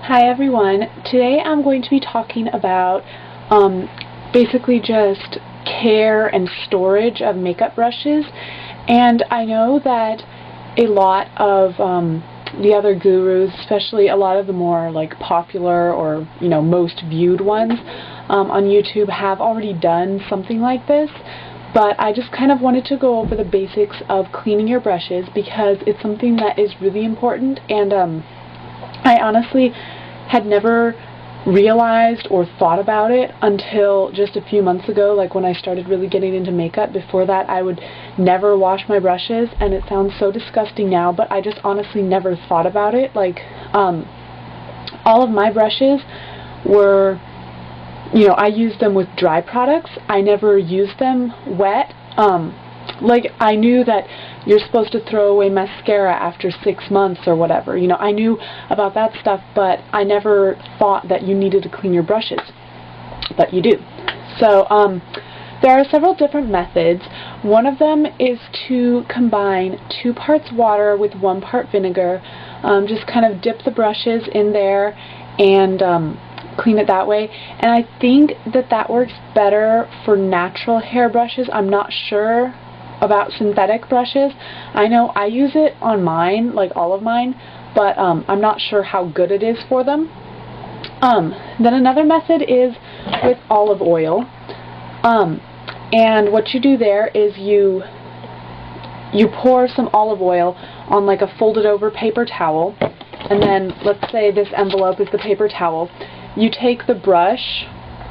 Hi everyone. Today I'm going to be talking about basically just care and storage of makeup brushes. And I know that a lot of the other gurus, especially a lot of the more like popular or most viewed ones on YouTube, have already done something like this. But I just kind of wanted to go over the basics of cleaning your brushes because it's something that is really important, and I honestly had never realized or thought about it until just a few months ago, like when I started really getting into makeup. Before that, I would never wash my brushes, and it sounds so disgusting now, but I just honestly never thought about it. Like, all of my brushes were, I used them with dry products. I never used them wet. Like, I knew that you're supposed to throw away mascara after 6 months or whatever. I knew about that stuff, but I never thought that you needed to clean your brushes. But you do. So, there are several different methods. One of them is to combine 2 parts water with 1 part vinegar. Just kind of dip the brushes in there and clean it that way. And I think that that works better for natural hair brushes. I'm not sure about synthetic brushes. I know I use it on mine, like all of mine, but I'm not sure how good it is for them. Then another method is with olive oil. And what you do there is you pour some olive oil on like a folded over paper towel, and then let's say this envelope is the paper towel. You take the brush,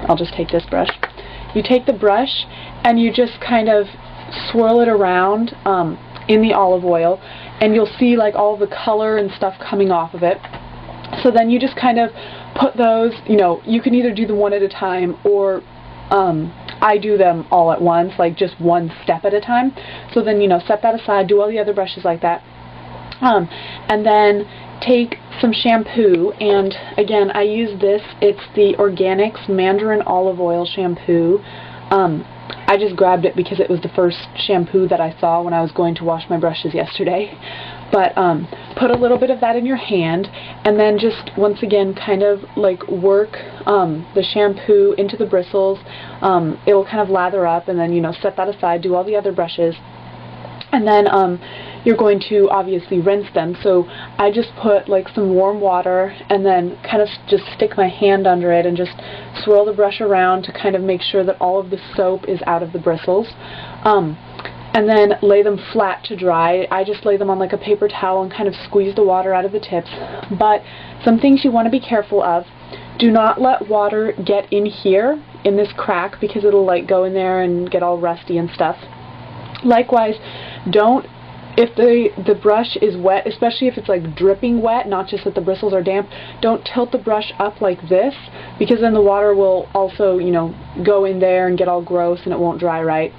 I'll just take this brush, you take the brush and you just kind of swirl it around in the olive oil, and you'll see like all the color and stuff coming off of it. So then you just kind of put those, you can either do them one at a time, or I do them all at once, like just one step at a time. So then, set that aside, do all the other brushes like that. And then take some shampoo, and again, I use this, it's the Organics Mandarin Olive Oil Shampoo. I just grabbed it because it was the first shampoo that I saw when I was going to wash my brushes yesterday. But put a little bit of that in your hand, and then just once again kind of like work the shampoo into the bristles. It'll kind of lather up, and then set that aside, do all the other brushes, and then you're going to obviously rinse them. So I just put like some warm water and then kind of just stick my hand under it and just swirl the brush around to kind of make sure that all of the soap is out of the bristles. And then lay them flat to dry. I just lay them on like a paper towel and kind of squeeze the water out of the tips. But some things you want to be careful of. Do not let water get in here in this crack, because it'll like go in there and get all rusty and stuff. Likewise, if the brush is wet, especially if it's like dripping wet, not just that the bristles are damp, don't tilt the brush up like this, because then the water will also, go in there and get all gross, and it won't dry right,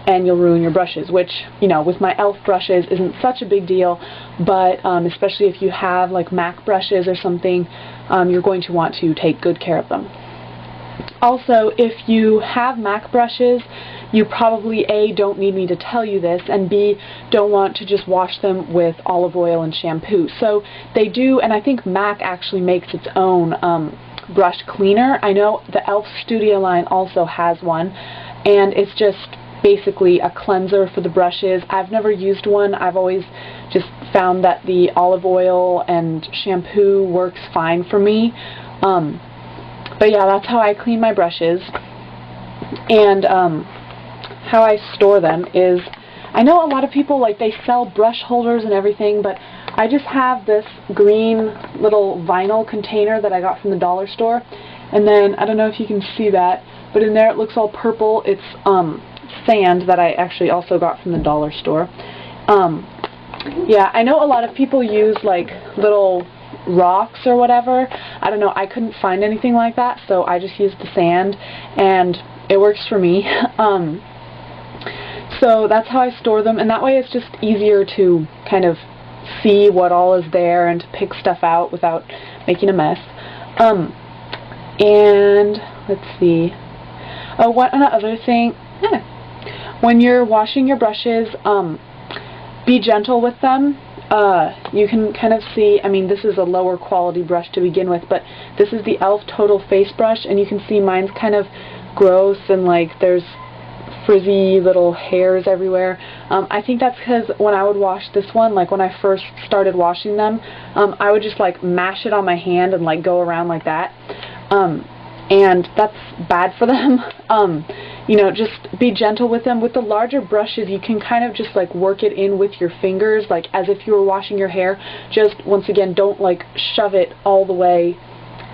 and you'll ruin your brushes, which, with my e.l.f. brushes isn't such a big deal, but especially if you have like MAC brushes or something, you're going to want to take good care of them. Also, if you have MAC brushes, you probably A, don't need me to tell you this, and B, don't want to just wash them with olive oil and shampoo. So they do, and I think MAC actually makes its own brush cleaner. I know the e.l.f. Studio line also has one, and it's just basically a cleanser for the brushes. I've never used one. I've always just found that the olive oil and shampoo works fine for me. But yeah, that's how I clean my brushes. And how I store them is, I know a lot of people, like, they sell brush holders and everything, but I just have this green little vinyl container that I got from the dollar store. And then, I don't know if you can see that, but in there it looks all purple. It's sand that I actually also got from the dollar store. Yeah, I know a lot of people use like little rocks or whatever. I don't know, I couldn't find anything like that, so I just used the sand, and it works for me. So that's how I store them, and that way it's just easier to kind of see what all is there and to pick stuff out without making a mess. And let's see. Oh, one other thing. When you're washing your brushes, be gentle with them. you can kind of see, I mean, this is a lower quality brush to begin with, but this is the e.l.f. Total Face Brush, and you can see mine's kind of gross and like there's frizzy little hairs everywhere. I think that's because when I would wash this one, like when I first started washing them, I would just like mash it on my hand and like go around like that. And that's bad for them. You know, just be gentle with them. With the larger brushes, you can kind of just like work it in with your fingers, like as if you were washing your hair. Just, once again, don't like shove it all the way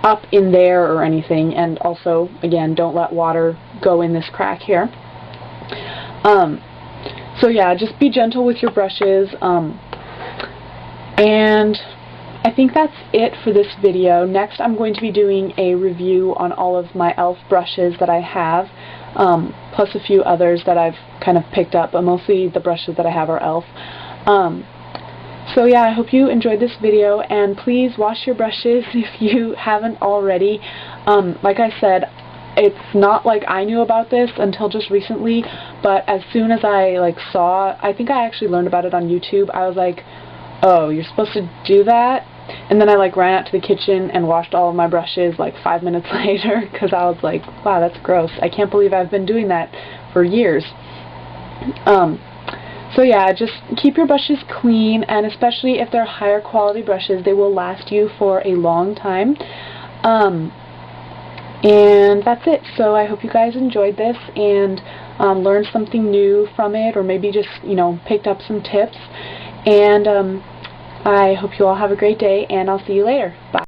up in there or anything. And also, again, don't let water go in this crack here. So yeah, just be gentle with your brushes. And I think that's it for this video. Next, I'm going to be doing a review on all of my e.l.f. brushes that I have, plus a few others that I've kind of picked up, but mostly the brushes that I have are e.l.f. So yeah, I hope you enjoyed this video, and please wash your brushes if you haven't already. Like I said, it's not like I knew about this until just recently, but as soon as I like saw, I think I actually learned about it on YouTube, I was like, oh, you're supposed to do that? And then I like ran out to the kitchen and washed all of my brushes like 5 minutes later, because I was like, wow, that's gross. I can't believe I've been doing that for years. So yeah, just keep your brushes clean, and especially if they're higher quality brushes, they will last you for a long time. And that's it. So I hope you guys enjoyed this and learned something new from it, or maybe just, you know, picked up some tips. And I hope you all have a great day, and I'll see you later. Bye.